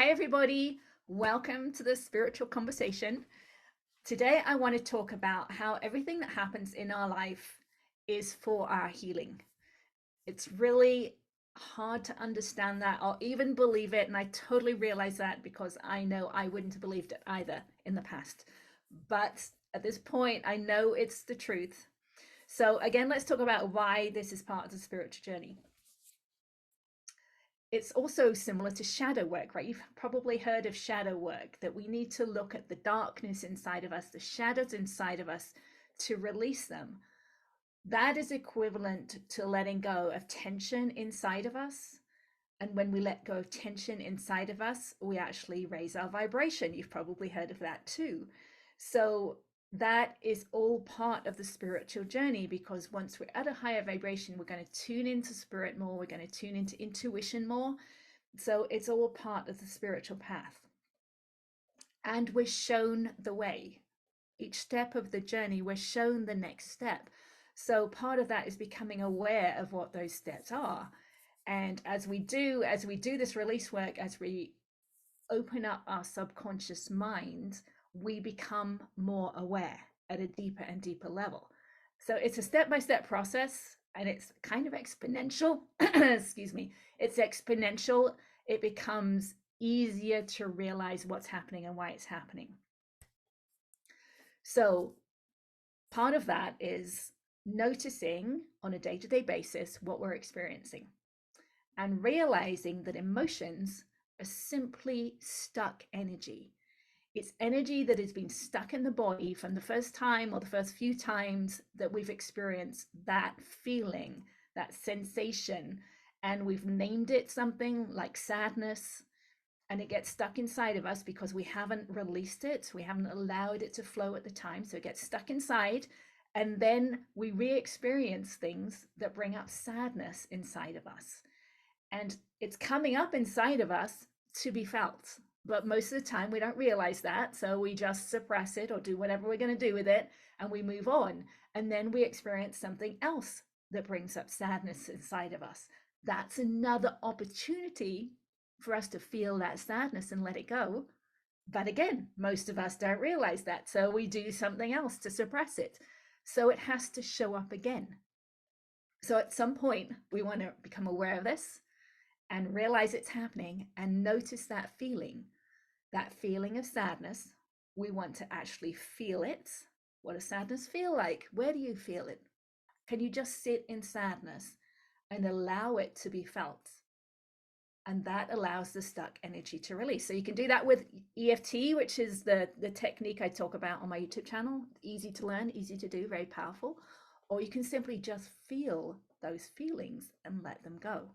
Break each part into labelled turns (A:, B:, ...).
A: Hey, everybody. Welcome to the spiritual conversation. Today, I want to talk about how everything that happens in our life is for our healing. It's really hard to understand that or even believe it. And I totally realize that because I know I wouldn't have believed it either in the past. But at this point, I know it's the truth. So, again, let's talk about why this is part of the spiritual journey. It's also similar to shadow work, right? You've probably heard of shadow work, that we need to look at the darkness inside of us, the shadows inside of us, to release them. That is equivalent to letting go of tension inside of us. And when we let go of tension inside of us, we actually raise our vibration. You've probably heard of that too. So that is all part of the spiritual journey, because once we're at a higher vibration, we're going to tune into spirit more, we're going to tune into intuition more. So it's all part of the spiritual path. And we're shown the way. Each step of the journey, we're shown the next step. So part of that is becoming aware of what those steps are. And as we do this release work, as we open up our subconscious mind, we become more aware at a deeper and deeper level. So it's a step-by-step process, and it's kind of exponential. Excuse me. It's exponential. It becomes easier to realize what's happening and why it's happening. So part of that is noticing on a day-to-day basis what we're experiencing and realizing that emotions are simply stuck energy. It's energy that has been stuck in the body from the first time or the first few times that we've experienced that feeling, that sensation, and we've named it something like sadness, and it gets stuck inside of us because we haven't released it. We haven't allowed it to flow at the time. So it gets stuck inside, and then we re-experience things that bring up sadness inside of us. And it's coming up inside of us to be felt. But most of the time, we don't realize that. So we just suppress it or do whatever we're going to do with it, and we move on. And then we experience something else that brings up sadness inside of us. That's another opportunity for us to feel that sadness and let it go. But again, most of us don't realize that. So we do something else to suppress it. So it has to show up again. So at some point, we want to become aware of this and realize it's happening and notice that feeling of sadness. We want to actually feel it. What does sadness feel like? Where do you feel it? Can you just sit in sadness and allow it to be felt? And that allows the stuck energy to release. So you can do that with EFT, which is the technique I talk about on my YouTube channel. Easy to learn, easy to do, very powerful. Or you can simply just feel those feelings and let them go.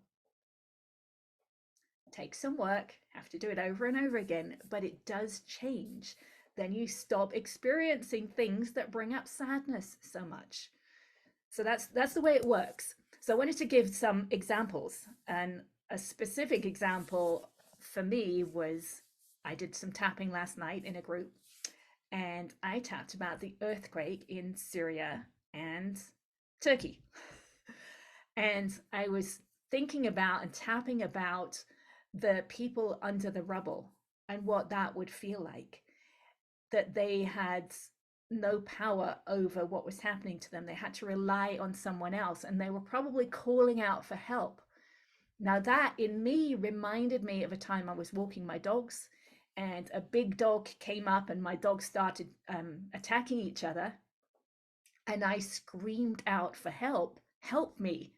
A: Takes some work, have to do it over and over again, but it does change. Then you stop experiencing things that bring up sadness so much. So that's the way it works. So I wanted to give some examples, and a specific example for me was I did some tapping last night in a group, and I tapped about the earthquake in Syria and Turkey. And I was thinking about and tapping about the people under the rubble and what that would feel like, that they had no power over what was happening to them. They had to rely on someone else, and they were probably calling out for help. Now that in me reminded me of a time I was walking my dogs, and a big dog came up and my dogs started attacking each other, and I screamed out for help. Help me,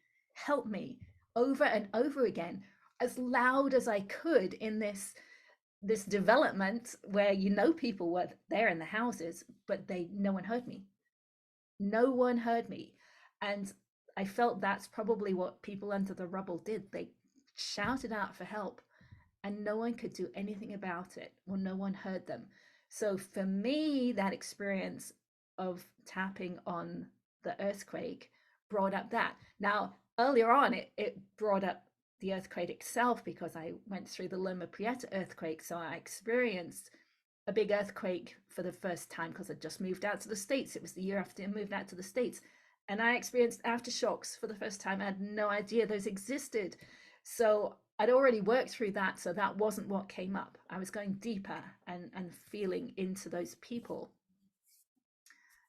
A: over and over again, as loud as I could in this development where people were there in the houses, but no one heard me. No one heard me. And I felt that's probably what people under the rubble did. They shouted out for help, and no one could do anything about it, or no one heard them. So for me, that experience of tapping on the earthquake brought up that. Now, earlier on, it brought up the earthquake itself, because I went through the Loma Prieta earthquake. So I experienced a big earthquake for the first time because I just moved out to the States. It was the year after I moved out to the States. And I experienced aftershocks for the first time. I had no idea those existed. So I'd already worked through that, so that wasn't what came up. I was going deeper and feeling into those people.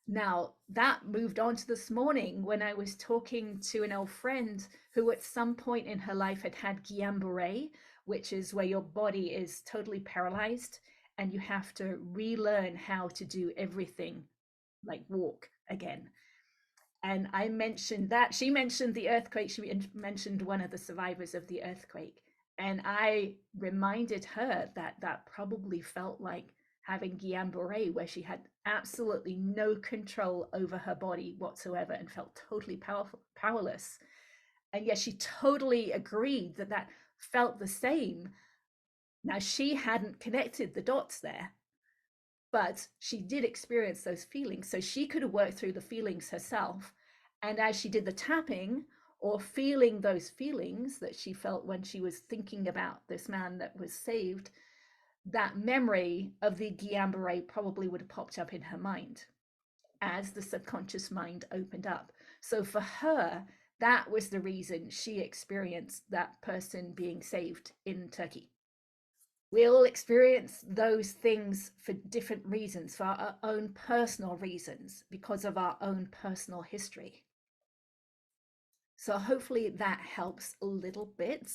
A: Now, that moved on to this morning when I was talking to an old friend who, at some point in her life, had had Guillain-Barré, which is where your body is totally paralyzed and you have to relearn how to do everything, like walk again. And I mentioned that. She mentioned the earthquake. She mentioned one of the survivors of the earthquake. And I reminded her that that probably felt like having Guillain-Barré, where she had absolutely no control over her body whatsoever and felt totally powerless. And yet she totally agreed that that felt the same. Now, she hadn't connected the dots there, but she did experience those feelings. So she could have worked through the feelings herself. And as she did the tapping or feeling those feelings that she felt when she was thinking about this man that was saved, that memory of the Guillain-Barré probably would have popped up in her mind as the subconscious mind opened up. So for her, that was the reason she experienced that person being saved in Turkey. We all experience those things for different reasons, for our own personal reasons, because of our own personal history. So hopefully that helps a little bit.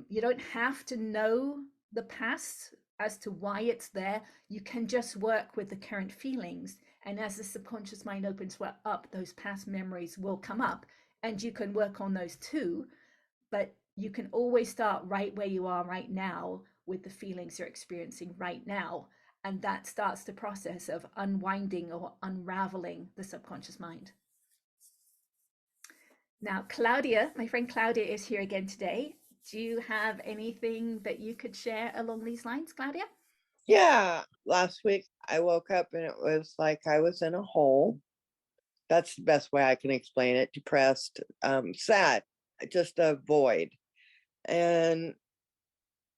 A: You don't have to know the past as to why it's there. You can just work with the current feelings. And as the subconscious mind opens up, those past memories will come up and you can work on those too. But you can always start right where you are right now with the feelings you're experiencing right now. And that starts the process of unwinding or unraveling the subconscious mind. Now, Claudia, my friend Claudia, is here again today. Do you have anything that you could share along these lines, Claudia?
B: Yeah, last week I woke up and it was like I was in a hole. That's the best way I can explain it. Depressed, sad, just a void. And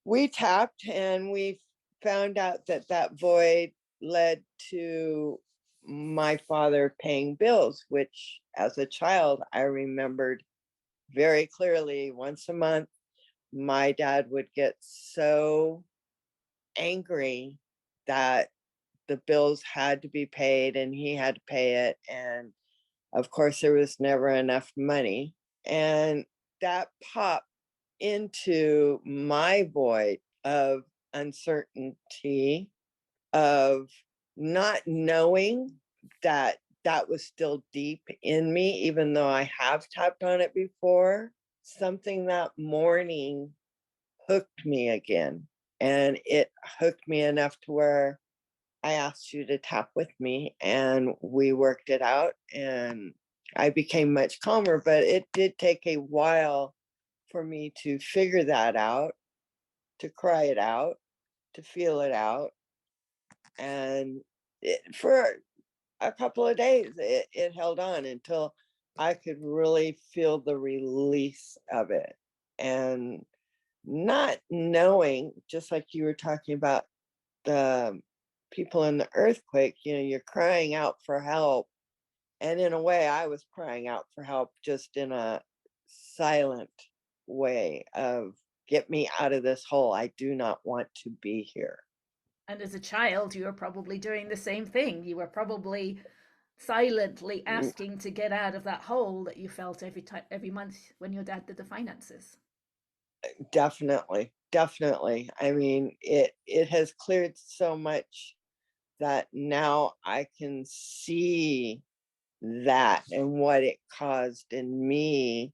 B: we tapped and we found out that that void led to my father paying bills, which as a child I remembered very clearly. Once a month, my dad would get so angry that the bills had to be paid and he had to pay it. And of course, there was never enough money. And that popped into my void of uncertainty, of not knowing that that was still deep in me, even though I have tapped on it before. Something that morning hooked me again. And it hooked me enough to where I asked you to tap with me and we worked it out and I became much calmer, but it did take a while for me to figure that out, to cry it out, to feel it out. And for a couple of days, it held on until I could really feel the release of it. And not knowing, just like you were talking about the people in the earthquake, you're crying out for help. And in a way, I was crying out for help just in a silent way of get me out of this hole. I do not want to be here.
A: And as a child, you were probably doing the same thing. You were probably silently
B: Mm,
A: asking to get out of that hole that you felt every time, every month when your dad did the finances.
B: definitely, definitely. I mean, it has cleared so much that now I can see that and what it caused in me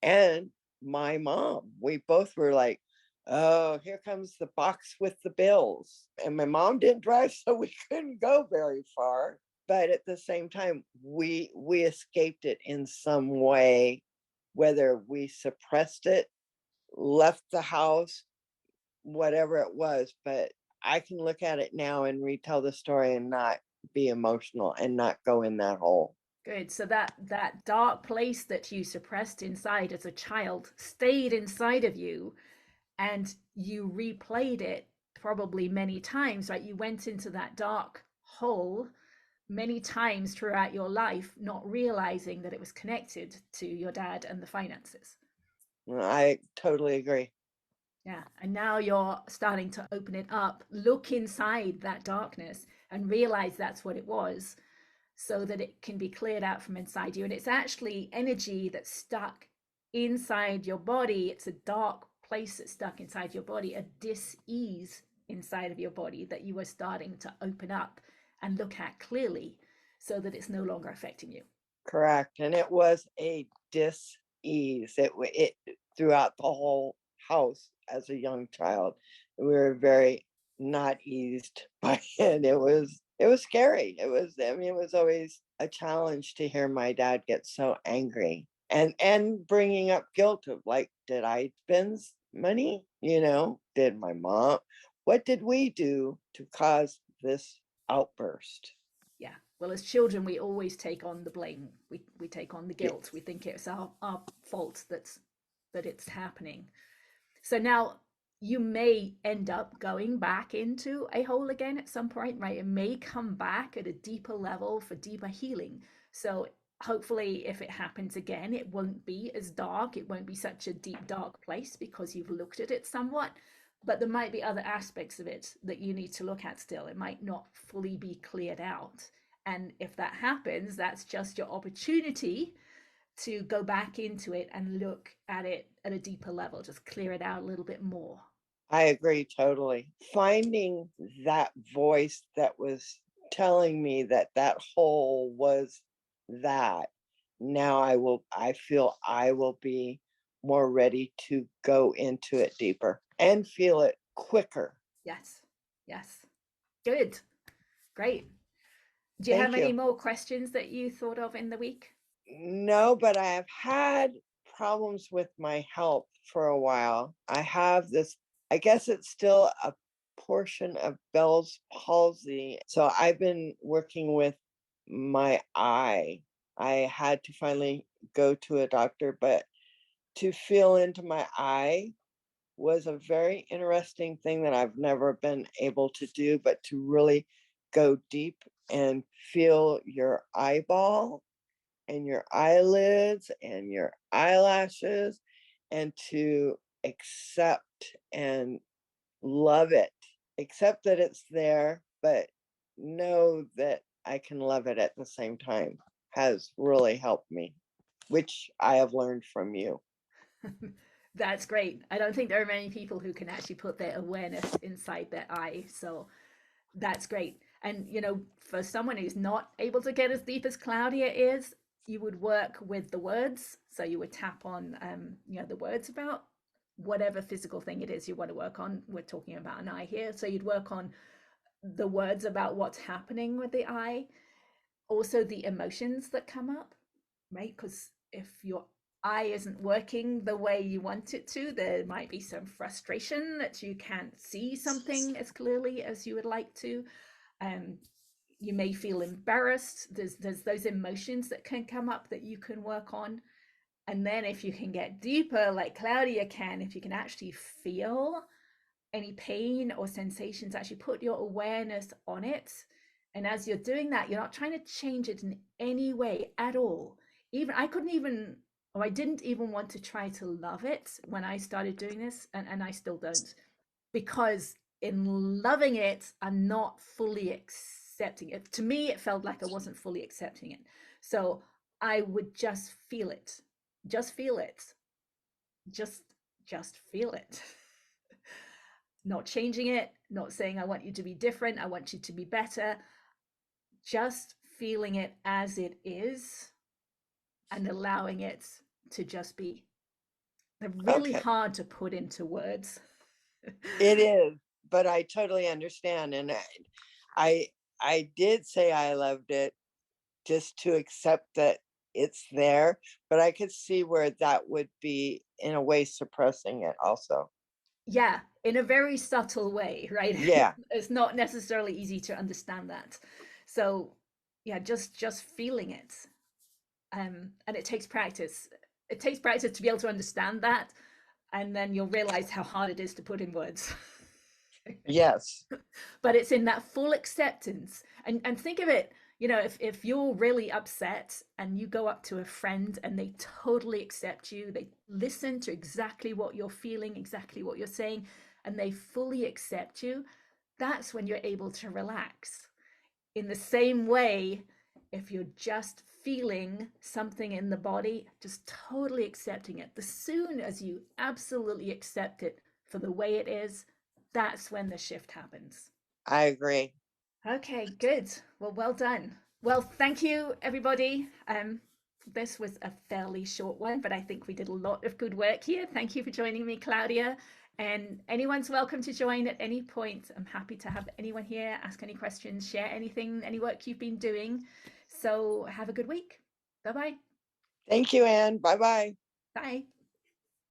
B: and my mom. We both were like, oh, here comes the box with the bills. And my mom didn't drive, so we couldn't go very far. But at the same time, we escaped it in some way, whether we suppressed it, left the house, whatever it was. But I can look at it now and retell the story and not be emotional and not go in that hole.
A: Good. So that dark place that you suppressed inside as a child stayed inside of you, and you replayed it probably many times, right? You went into that dark hole many times throughout your life, not realizing that it was connected to your dad and the finances.
B: I totally agree.
A: Yeah. And now you're starting to open it up, look inside that darkness and realize that's what it was, so that it can be cleared out from inside you. And it's actually energy that's stuck inside your body. It's a dark place that's stuck inside your body, a dis-ease inside of your body that you are starting to open up and look at clearly, so that it's no longer affecting you.
B: Correct. And it was a dis-ease. It throughout the whole house as a young child. We were very not eased by it. It was scary. I mean, it was always a challenge to hear my dad get so angry and bringing up guilt of like, did I spend money? Did my mom, what did we do to cause this outburst?
A: Yeah. Well, as children, we always take on the blame. We take on the guilt.
B: Yes.
A: We think it's our fault that it's happening. So now you may end up going back into a hole again at some point, right? It may come back at a deeper level for deeper healing. So hopefully, if it happens again, it won't be as dark. It won't be such a deep, dark place because you've looked at it somewhat. But there might be other aspects of it that you need to look at still. It might not fully be cleared out. And if that happens, that's just your opportunity to go back into it and look at it at a deeper level, just clear it out a little bit more.
B: I agree totally. Finding that voice that was telling me that that hole was that, now I feel I will be more ready to go into it deeper and feel it quicker.
A: Yes. Yes. Good. Great. Do you have
B: Thank
A: any
B: you.
A: more questions that you thought of in the week?
B: No, but I have had problems with my health for a while. I have this, I guess it's still a portion of Bell's palsy. So I've been working with my eye. I had to finally go to a doctor, but to feel into my eye was a very interesting thing that I've never been able to do, but to really go deep and feel your eyeball and your eyelids and your eyelashes, and to accept and love it. Accept that it's there, but know that I can love it at the same time has really helped me, which I have learned from you.
A: That's great. I don't think there are many people who can actually put their awareness inside their eye. So that's great. And, for someone who's not able to get as deep as Claudia is, you would work with the words. So you would tap on, the words about whatever physical thing it is you want to work on. We're talking about an eye here. So you'd work on the words about what's happening with the eye, also the emotions that come up, right? Because if your eye isn't working the way you want it to, there might be some frustration that you can't see something as clearly as you would like to. Um, you may feel embarrassed. There's those emotions that can come up that you can work on. And then if you can get deeper, like Claudia can, if you can actually feel any pain or sensations, actually put your awareness on it. And as you're doing that, you're not trying to change it in any way at all. Even I couldn't even, or I didn't even want to try to love it when I started doing this, and I still don't, because in loving it, I'm not fully accepting it. To me, it felt like I wasn't fully accepting it. So I would just feel it, just feel it, just just feel it. Not changing it, not saying I want you to be different, I want you to be better, just feeling it as it is and allowing it to just be. They're really
B: Okay.
A: hard to put into words.
B: It is, but I totally understand. And I I did say I loved it just to accept that it's there, but I could see where that would be in a way suppressing it also.
A: Yeah, in a very subtle way, right?
B: Yeah.
A: It's not necessarily easy to understand that. So yeah, just feeling it. And it takes practice. It takes practice to be able to understand that, and then you'll realize how hard it is to put in words.
B: Yes.
A: But it's in that full acceptance, and think of it, You know, if you're really upset and you go up to a friend and they totally accept you, they listen to exactly what you're feeling, exactly what you're saying, and they fully accept you, that's when you're able to relax. In the same way, if you're just feeling something in the body, just totally accepting it, the soon as you absolutely accept it for the way it is, that's when the shift happens.
B: I agree.
A: Okay, good. Well, well done. Well, thank you, everybody. This was a fairly short one, but I think we did a lot of good work here. Thank you for joining me, Claudia. And anyone's welcome to join at any point. I'm happy to have anyone here, ask any questions, share anything, any work you've been doing. So have a good week. Bye-bye.
B: Thank you, Anne. Bye bye.
A: Bye.